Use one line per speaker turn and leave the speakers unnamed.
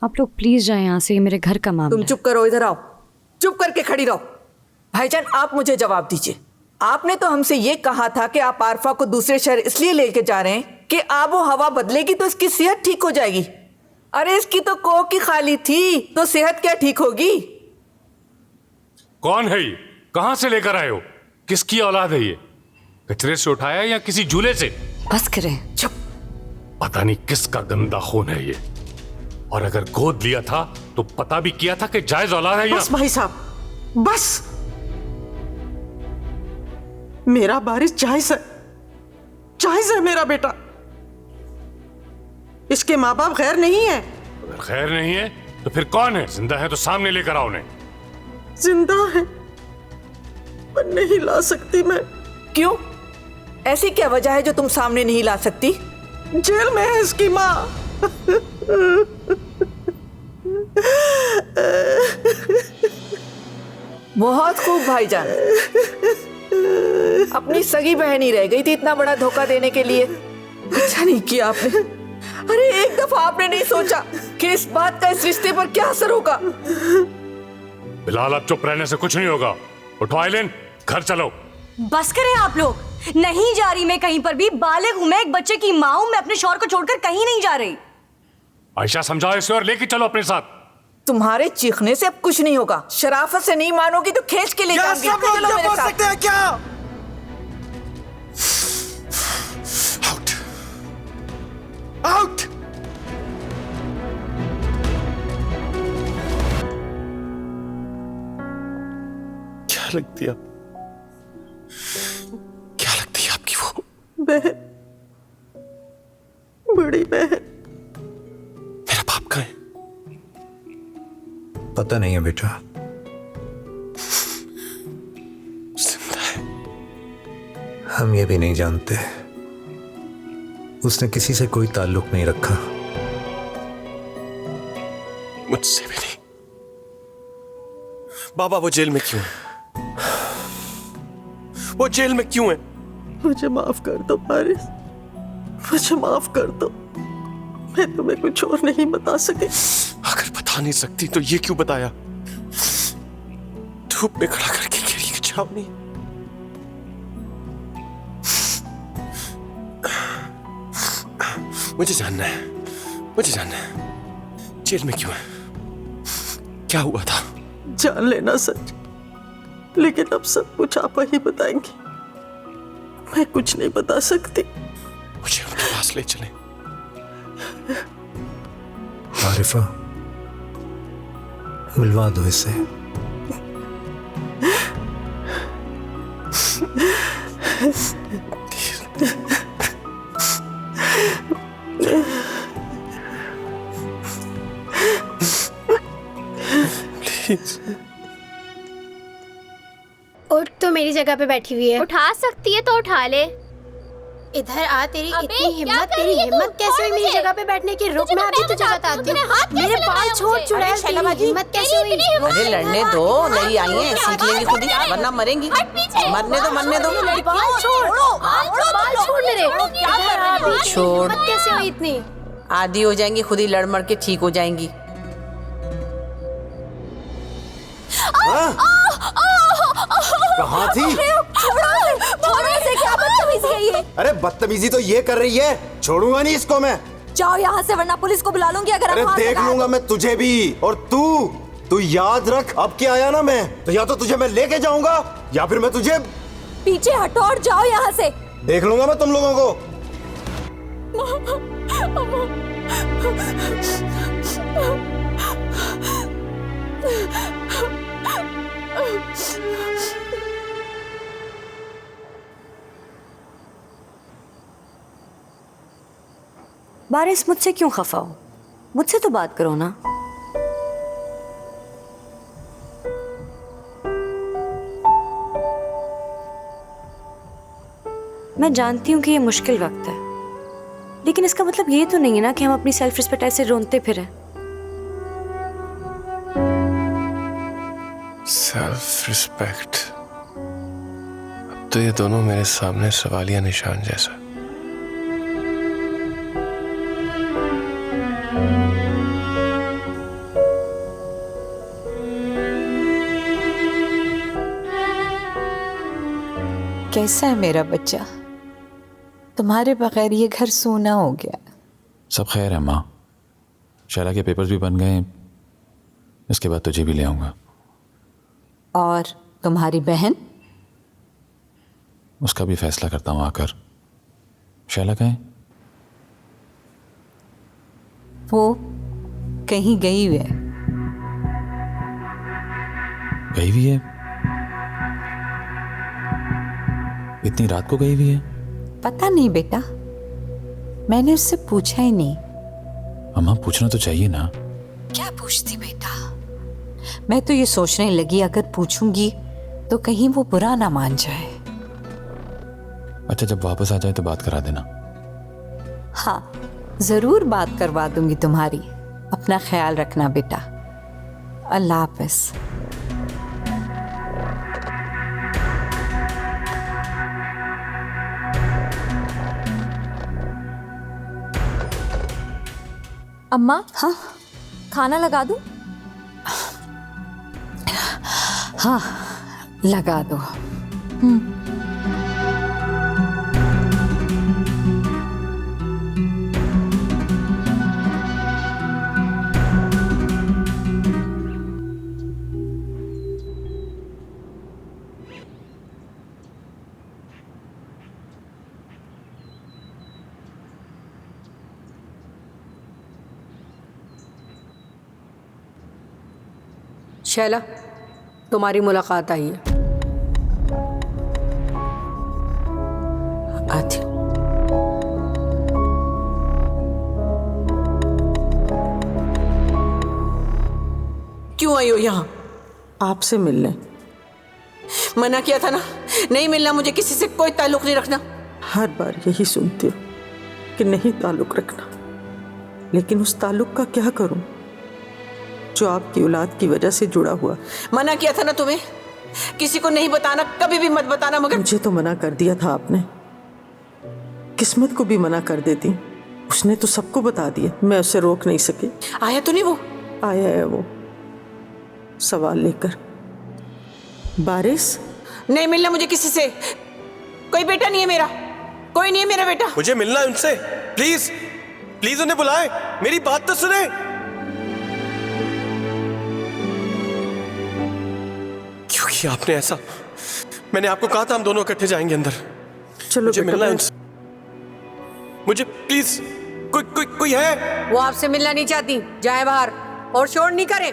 आप लोग प्लीज जाएं यहाँ से, ये मेरे घर का मामला
तुम चुप करो, इधर आओ, चुप करके खड़ी रहो। भाईजान आप मुझे जवाब दीजिए, आपने तो हमसे ये कहा था कि आप आरफा को दूसरे शहर इसलिए लेके जा रहे हैं कि आबो हवा बदलेगी तो इसकी सेहत ठीक हो जाएगी। अरे इसकी तो कोख की खाली थी, तो सेहत क्या ठीक होगी?
कौन है ये? कहां से लेकर आए हो? किसकी औलाद है ये? कचरे से उठाया या किसी झूले से?
बस करें,
चुप।
पता नहीं किसका गंदा खून है ये, और अगर गोद लिया था तो पता भी किया था कि जायज औलाद है।
बस भाई साहब, बस। मेरा बारिश जायज है मेरा बेटा। इसके माँ बाप गैर नहीं है।
अगर खैर नहीं है तो फिर कौन है? जिंदा है तो सामने लेकर आओ उन्हें।
जिंदा है पर नहीं ला सकती मैं।
क्यों? ऐसी क्या वजह है जो तुम सामने नहीं ला सकती?
जेल में है इसकी माँ।
बहुत खूब भाईजान, अपनी सगी बहन ही रह गई थी इतना बड़ा धोखा देने के लिए। अच्छा नहीं किया आपने। अरे एक दफा आपने नहीं सोचा कि इस बात का इस रिश्ते पर क्या असर होगा?
बिलाल अब चुप रहने से कुछ नहीं होगा। उठो आइलिन, घर चलो।
बस करें आप लोग। नहीं जा रही मैं कहीं पर भी। बालिग हूं मैं, एक बच्चे की माँ हूं मैं, अपने शौहर को छोड़कर कहीं नहीं जा रही।
आयशा समझाओ इसे और लेके चलो अपने साथ।
तुम्हारे चीखने से अब कुछ नहीं होगा। शराफत से नहीं मानोगी तो खींच के ले जाऊंगी। चलो मेरे साथ।
सकते हैं क्या?
Out, out. क्या लगती है? क्या लगती है आपकी वो?
बहन, बड़ी बहन।
मेरा बाप कहाँ है?
पता नहीं है बेटा।
जिंदा है?
हम ये भी नहीं जानते। उसने किसी से कोई ताल्लुक नहीं रखा।
मुझसे भी नहीं। बाबा वो जेल में क्यों है? वो जेल में क्यों है?
मुझे माफ कर दो बारिश, मुझे माफ कर दो। मैं तुम्हें कुछ और नहीं बता सकी।
अगर बता नहीं सकती तो ये क्यों बताया? धूप में खड़ा करके गिरी की छावनी। मुझे जानना है, मुझे जानना है जेल में क्यों है? क्या हुआ था?
जान लेना सच, लेकिन अब सब कुछ आप ही बताएंगे। मैं कुछ नहीं बता सकती।
मुझे उनके पास ले चले।
आरिफा, मिलवा दो इसे।
प्लीज।
उठ, तो मेरी जगह पे बैठी हुई है।
उठा सकती है तो उठा ले।
इधर आ। तेरी
अबे,
इतनी
क्या
हिम्मत,
कर
तेरी
रही है तू?
हिम्मत कैसे
छोड़
हुई मेरी
मुझे।
जगह पे बैठने की? रुक, मैं अभी तुझे बताती हूँ। मेरे बाल छोड़ चुड़ैल, तेरी हिम्मत कैसे हुई?
अरे लड़ने दो, नई आई है, सीख लेंगी खुद ही, वरना मरेंगी। मरने दो, मरने दो।
बाल छोड़, बाल छोड़ मेरे। इधर आ अभी।
छोड़।
हिम्मत कैसे हुई इतनी?
आधी हो जाएंगी, खुद ही लड़ मर के ठीक हो जाएंगी।
कहाँ थी?
छोड़ो इसे, क्या बदतमीजी है ये?
अरे बदतमीजी तो ये कर रही है, छोड़ूंगा नहीं इसको मैं।
जाओ यहाँ से वरना पुलिस को बुला लूंगी। अगर
अरे देख लूंगा मैं तुझे भी। और तू याद रख, अब क्या आया ना मैं तो या तो तुझे मैं लेके जाऊंगा या फिर मैं तुझे।
पीछे हटो और जाओ यहाँ से।
देख लूंगा मैं तुम लोगों को।
बारिश, मुझसे क्यों खफा हो? मुझसे तो बात करो ना। मैं जानती हूँ कि ये मुश्किल वक्त है, लेकिन इसका मतलब ये तो नहीं है ना कि हम अपनी सेल्फ रिस्पेक्ट ऐसे रोनते फिरें।
सेल्फ रिस्पेक्ट, अब तो ये दोनों मेरे सामने सवालिया निशान जैसा।
कैसा है मेरा बच्चा? तुम्हारे बगैर ये घर सूना हो गया।
सब खैर है माँ, शैला के पेपर्स भी बन गए, इसके बाद तुझे भी ले आऊंगा।
और तुम्हारी बहन?
उसका भी फैसला करता हूँ आकर। शैला कहें?
वो कहीं गई हुई है।
गई हुई है? इतनी रात को गई हुई है?
पता नहीं बेटा, मैंने उससे पूछा ही नहीं।
अम्मा पूछना तो चाहिए ना।
क्या पूछती बेटा? मैं तो ये सोचने लगी अगर पूछूंगी तो कहीं वो बुरा ना मान जाए।
अच्छा, जब वापस आ जाए तो बात करा देना।
हाँ, जरूर बात करवा दूंगी तुम्हारी। अपना ख्याल रखना बेटा। अल्लाह हाफिज।
अम्मा,
हाँ
खाना लगा दूं?
हाँ, लगा दो।
शैला, तुम्हारी मुलाकात आई है।
आती हूँ।
क्यों आई हो यहाँ?
आपसे मिलने।
मना किया था ना, नहीं मिलना मुझे, किसी से कोई ताल्लुक नहीं रखना।
हर बार यही सुनती हूँ कि नहीं ताल्लुक रखना, लेकिन उस ताल्लुक का क्या करूं जो आपकी औलाद की वजह से जुड़ा हुआ।
मना किया था ना तुम्हें, किसी को नहीं बताना, कभी भी मत बताना। मगर
मुझे तो मना कर दिया था आपने, किस्मत को भी मना कर देती। उसने तो सबको बता दिया, मैं उसे रोक नहीं सकी।
आया तो नहीं वो?
आया है वो, सवाल लेकर। बारिश,
नहीं मिलना मुझे किसी से। कोई बेटा नहीं है मेरा, कोई नहीं है मेरा बेटा।
मुझे मिलना है उनसे, प्लीज प्लीज उन्हें बुलाए, मेरी बात तो सुने। क्यों किया आपने ऐसा? मैंने आपको कहा था हम दोनों इकट्ठे जाएंगे अंदर।
चलो
मुझे
बेटा,
मिलना है उनसे, मुझे प्लीज। कोई है?
वो आपसे मिलना नहीं चाहती, जाए बाहर और शोर नहीं करे।